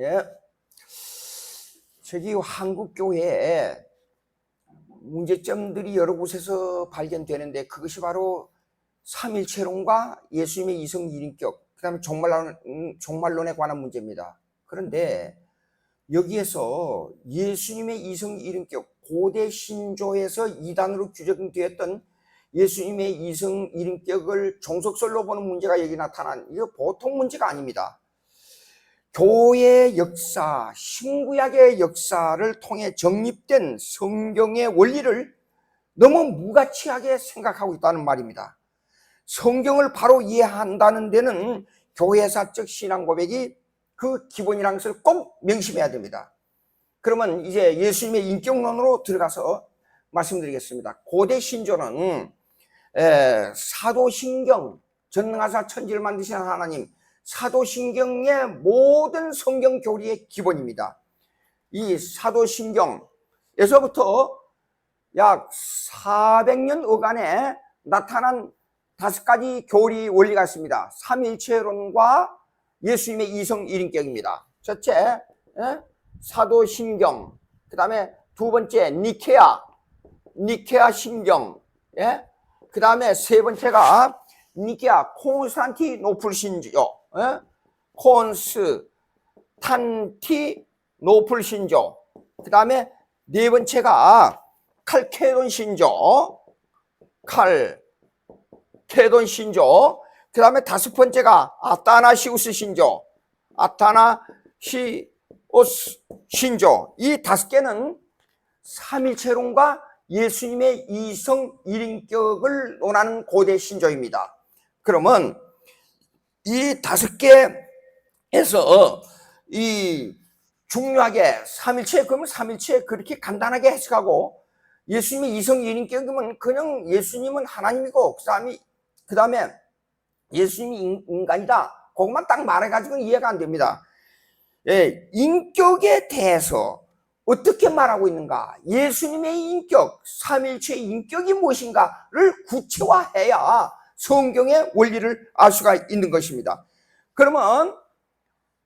예. 저기 한국 교회에 문제점들이 여러 곳에서 발견되는데 그것이 바로 삼일체론과 예수님의 이성 일인격, 그 다음에 종말론에 관한 문제입니다. 그런데 여기에서 예수님의 이성 일인격, 고대 신조에서 이단으로 규정되었던 예수님의 이성 일인격을 종속설로 보는 문제가 여기 나타난, 이거 보통 문제가 아닙니다. 교회의 역사, 신구약의 역사를 통해 정립된 성경의 원리를 너무 무가치하게 생각하고 있다는 말입니다. 성경을 바로 이해한다는 데는 교회사적 신앙 고백이 그 기본이라는 것을 꼭 명심해야 됩니다. 그러면 이제 예수님의 인격론으로 들어가서 말씀드리겠습니다. 고대 신조는 사도신경, 전능하사 천지를 만드신 하나님, 사도신경의 모든 성경 교리의 기본입니다. 이 사도신경에서부터 약 400년 어간에 나타난 5가지 교리 원리가 있습니다. 삼일체론과 예수님의 이성 일인격입니다. 첫째, 사도신경, 그 다음에 두 번째 니케아 신경, 그 다음에 세 번째가 니케아 콘스탄티노플 신조, 콘스탄티노플 신조, 그 다음에 네 번째가 칼케돈 신조, 그 다음에 다섯 번째가 아타나시우스 신조, 이 5개는 삼일체론과 예수님의 이성 일인격을 논하는 고대 신조입니다. 그러면 이 5개에서 이 중요하게 삼일체, 그러면 삼일체 그렇게 간단하게 해석하고 예수님의 이성 일인격이면 그냥 예수님은 하나님이고 그 다음에 예수님이 인간이다, 그것만 딱 말해가지고는 이해가 안 됩니다. 인격에 대해서 어떻게 말하고 있는가, 예수님의 인격, 삼일체의 인격이 무엇인가를 구체화해야 성경의 원리를 알 수가 있는 것입니다. 그러면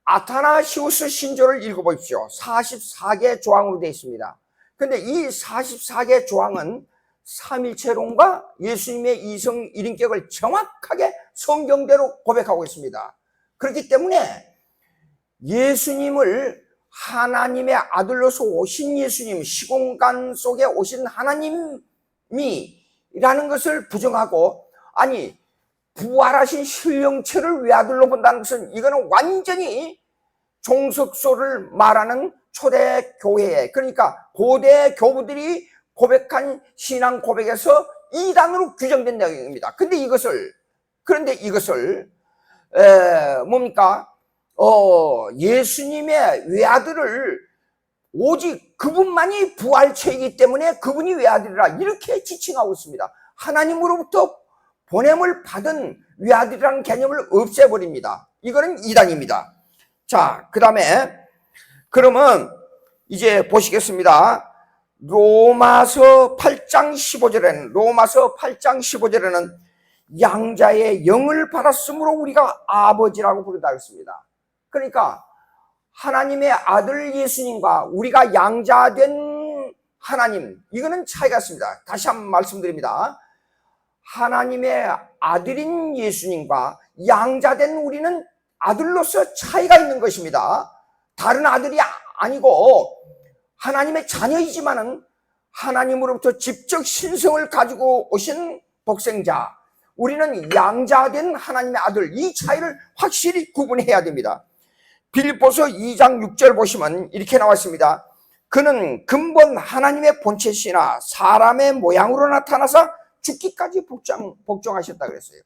아타나시우스 신조를 읽어보십시오. 44개 조항으로 되어 있습니다. 그런데 이 44개 조항은 삼일체론과 예수님의 이성 일인격을 정확하게 성경대로 고백하고 있습니다. 그렇기 때문에 예수님을 하나님의 아들로서 오신 예수님, 시공간 속에 오신 하나님이라는 것을 부정하고, 아니 부활하신 신령체를 외아들로 본다는 것은 이거는 완전히 종속소를 말하는 초대 교회, 그러니까 고대 교부들이 고백한 신앙 고백에서 이단으로 규정된 내용입니다. 그런데 이것을 뭡니까? 예수님의 외아들을 오직 그분만이 부활체이기 때문에 그분이 외아들이라 이렇게 지칭하고 있습니다. 하나님으로부터 보냄을 받은 외아들이라는 개념을 없애버립니다. 이거는 이단입니다. 자, 그 다음에 그러면 이제 보시겠습니다. 로마서 8장 15절에는 양자의 영을 받았으므로 우리가 아버지라고 부른다 했습니다. 그러니까 하나님의 아들 예수님과 우리가 양자된 하나님, 이거는 차이가 있습니다. 다시 한번 말씀드립니다. 하나님의 아들인 예수님과 양자된 우리는 아들로서 차이가 있는 것입니다. 다른 아들이 아니고 하나님의 자녀이지만은 하나님으로부터 직접 신성을 가지고 오신 독생자, 우리는 양자된 하나님의 아들, 이 차이를 확실히 구분해야 됩니다. 빌립보서 2장 6절 보시면 이렇게 나왔습니다. 그는 근본 하나님의 본체시나 사람의 모양으로 나타나서 죽기까지 복종하셨다 그랬어요.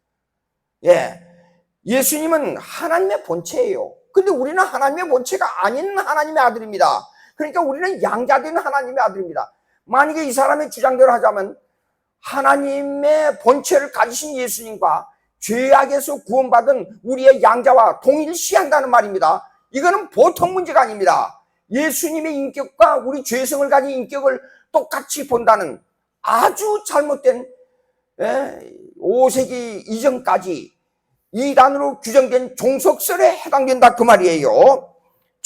예수님은 하나님의 본체예요. 근데 우리는 하나님의 본체가 아닌 하나님의 아들입니다. 그러니까 우리는 양자된 하나님의 아들입니다. 만약에 이 사람의 주장대로 하자면 하나님의 본체를 가지신 예수님과 죄악에서 구원받은 우리의 양자와 동일시한다는 말입니다. 이거는 보통 문제가 아닙니다. 예수님의 인격과 우리 죄성을 가진 인격을 똑같이 본다는 아주 잘못된 5세기 이전까지 이단으로 규정된 종속설에 해당된다 그 말이에요.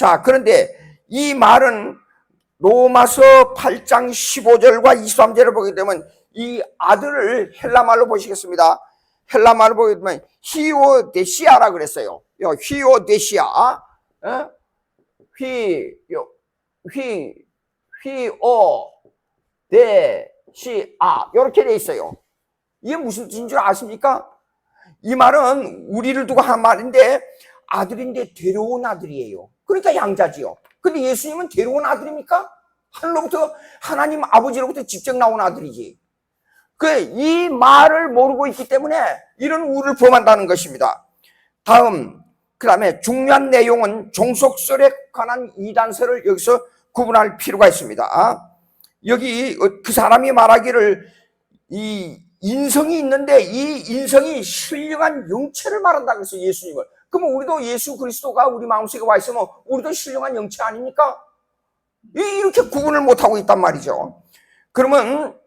자, 그런데 이 말은 로마서 8장 15절과 23절을 보게 되면 이 아들을 헬라말로 보시겠습니다. 헬라말로 보게 되면 히오데시아라 그랬어요. 히오데시아, 히오데시아 이렇게 돼 있어요. 이게 무슨 뜻인 줄 아십니까? 이 말은 우리를 두고 한 말인데 아들인데 데려온 아들이에요. 그러니까 양자지요. 근데 예수님은 데려온 아들입니까? 하늘로부터 하나님 아버지로부터 직접 나온 아들이지. 이 말을 모르고 있기 때문에 이런 우를 범한다는 것입니다. 다음, 그 다음에 중요한 내용은 종속설에 관한 이단설을 여기서 구분할 필요가 있습니다. 여기 그 사람이 말하기를 이 인성이 있는데 이 인성이 신령한 영체를 말한다 그래서 예수님을. 그러면 우리도 예수 그리스도가 우리 마음속에 와 있으면 우리도 신령한 영체 아닙니까? 이렇게 구분을 못하고 있단 말이죠. 그러면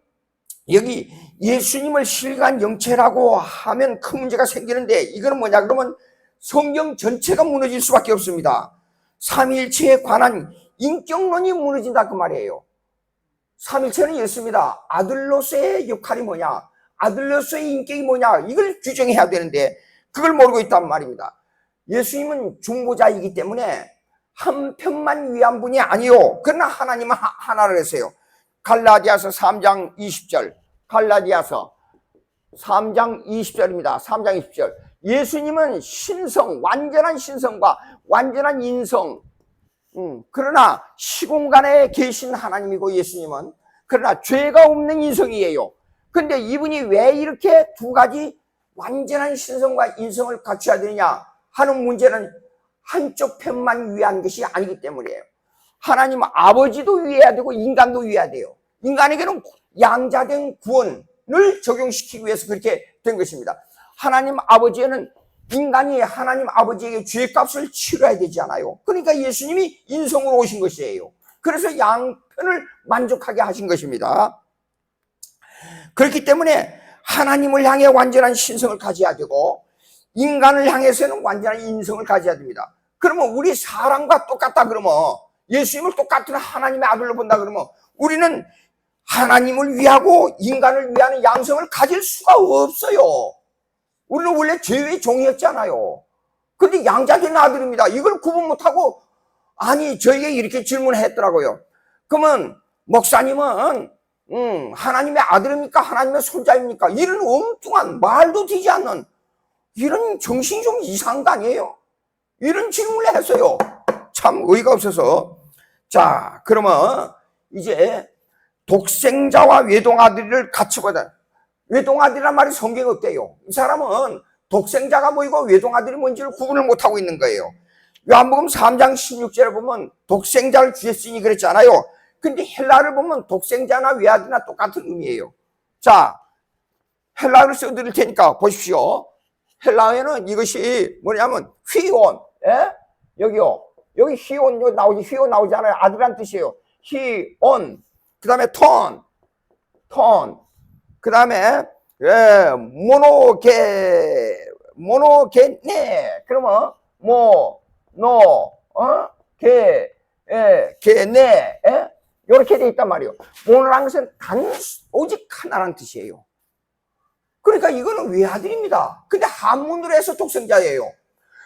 여기 예수님을 신령한 영체라고 하면 큰 문제가 생기는데 이거는 뭐냐 그러면 성경 전체가 무너질 수밖에 없습니다. 삼위일체에 관한 인격론이 무너진다 그 말이에요. 삼위일체는 이렇습니다. 아들로서의 역할이 뭐냐, 아들로서의 인격이 뭐냐, 이걸 규정해야 되는데 그걸 모르고 있단 말입니다. 예수님은 중보자이기 때문에 한 편만 위한 분이 아니요. 그러나 하나님은 하나를 했어요. 갈라디아서 3장 20절. 갈라디아서 3장 20절입니다. 3장 20절. 예수님은 신성, 완전한 신성과 완전한 인성. 그러나 시공간에 계신 하나님이고 예수님은 그러나 죄가 없는 인성이에요. 근데 이분이 왜 이렇게 두 가지 완전한 신성과 인성을 갖춰야 되느냐 하는 문제는 한쪽 편만 위한 것이 아니기 때문이에요. 하나님 아버지도 위해야 되고 인간도 위해야 돼요. 인간에게는 양자된 구원을 적용시키기 위해서 그렇게 된 것입니다. 하나님 아버지에는 인간이 하나님 아버지에게 죄값을 치러야 되지 않아요. 그러니까 예수님이 인성으로 오신 것이에요. 그래서 양편을 만족하게 하신 것입니다. 그렇기 때문에 하나님을 향해 완전한 신성을 가져야 되고 인간을 향해서는 완전한 인성을 가져야 됩니다. 그러면 우리 사람과 똑같다 그러면 예수님을 똑같은 하나님의 아들로 본다 그러면 우리는 하나님을 위하고 인간을 위하는 양성을 가질 수가 없어요. 우리는 원래 죄의 종이었잖아요. 근데 양자된 아들입니다. 이걸 구분 못하고 아니 저에게 이렇게 질문했더라고요. 그러면 목사님은 하나님의 아들입니까? 하나님의 손자입니까? 이런 엉뚱한 말도 되지 않는 이런 정신이 좀 이상한 거 아니에요? 이런 질문을 했어요. 참 어이가 없어서. 자, 그러면 이제 독생자와 외동아들을 같이 보자. 외동아들이란 말이 성경에 없대요. 이 사람은 독생자가 뭐이고 외동아들이 뭔지를 구분을 못하고 있는 거예요. 요한복음 3장 16절에 보면 독생자를 주셨으니 그랬잖아요. 근데 헬라를 보면 독생자나 외아들이나 똑같은 의미예요. 자, 헬라를 써드릴 테니까 보십시오. 헬라어에는 이것이 뭐냐면 휘온, 예? 여기요. 여기 휘온 나오지, 휘온 나오잖아요. 아들이란 뜻이에요. 휘온. 그 다음에 톤. 그 다음에 모노게네. 그러면 게네. 이렇게 돼 있단 말이에요. 모노라는 것은 오직 하나라는 뜻이에요. 그러니까 이거는 외아들입니다. 근데 한문으로 해서 독생자예요.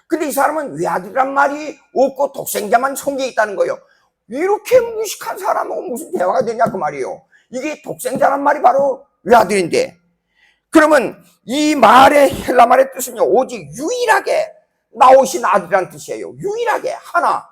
근데 이 사람은 외아들이란 말이 없고 독생자만 성경에 있다는 거예요. 이렇게 무식한 사람하고 무슨 대화가 되냐 그 말이에요. 이게 독생자란 말이 바로 외아들인데 그러면 이 말의 헬라 말의 뜻은요 오직 유일하게 나오신 아들이라는 뜻이에요. 유일하게 하나.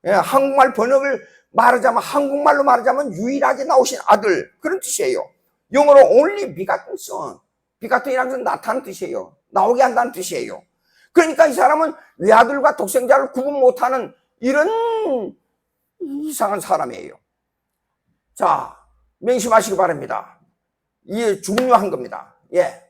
한국말 번역을 말하자면 한국말로 말하자면 유일하게 나오신 아들 그런 뜻이에요. 영어로 only begotten son. 비가튼이라는 것은 나타나는 뜻이에요. 나오게 한다는 뜻이에요. 그러니까 이 사람은 외아들과 독생자를 구분 못하는 이런 이상한 사람이에요. 자, 명심하시기 바랍니다. 이게 중요한 겁니다. 예.